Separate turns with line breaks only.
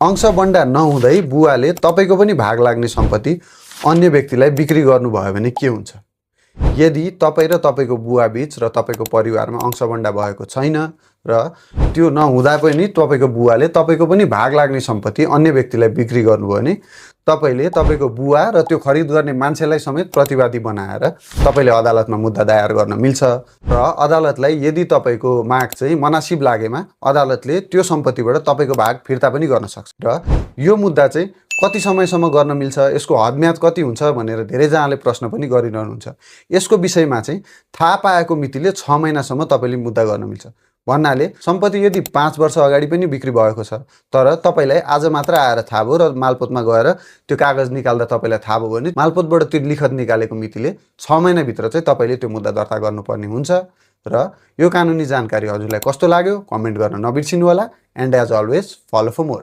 अंशबन्डा नहुँदै बुवाले तपाईको पनि भाग लाग्ने सम्पत्ति अन्य व्यक्तिलाई बिक्री गर्नुभयो भने के हुन्छ? यदि तपाईँ र तपाईको बुवा बीच र तपाईको परिवारमा अंशबन्डा भएको छैन र त्यो नहुँदा पनि तपाईको बुवाले तपाईको पनि भाग लाग्ने सम्पत्ति अन्य व्यक्तिलाई बिक्री गर्नुभयो भने तपाईले तपाईको बुवा र त्यो खरिद गर्ने मान्छेलाई समेत प्रतिवादी बनाएर तपाईले अदालतमा मुद्दा दायर गर्न मिल्छ र अदालतलाई यदि तपाईको माग चाहिँ मनासिब लागेमा अदालतले त्यो सम्पत्तिबाट तपाईको भाग फिर्ता पनि गर्न सक्छ र यो मुद्दा चाहिँ कति समयसम्म गर्न मिल्छ, यसको हदम्याद कति हुन्छ भनेर धेरैजनाले प्रश्न पनि गरिरहनुहुन्छ। यसको विषयमा चाहिँ थाहा पाएको मितिले 6 महिनासम्म तपाईले मुद्दा गर्न मिल्छ। भन्नाले सम्पत्ति यदि 5 वर्ष अगाडि पनि बिक्री भएको छ तर तपाईलाई आज मात्र आएर थाहा भयो र मालपोतमा गएर त्यो कागज निकाल्दा तपाईलाई थाहा भयो भने मालपोतबाट त्यो लिखत निकालेको मितिले 6 महिनाभित्र चाहिँ तपाईले त्यो मुद्दा दर्ता गर्नुपर्ने हुन्छ। र यो कानुनी जानकारी हजुरलाई कस्तो लाग्यो कमेन्ट गर्न नबिर्सिनु होला। And as always follow for more.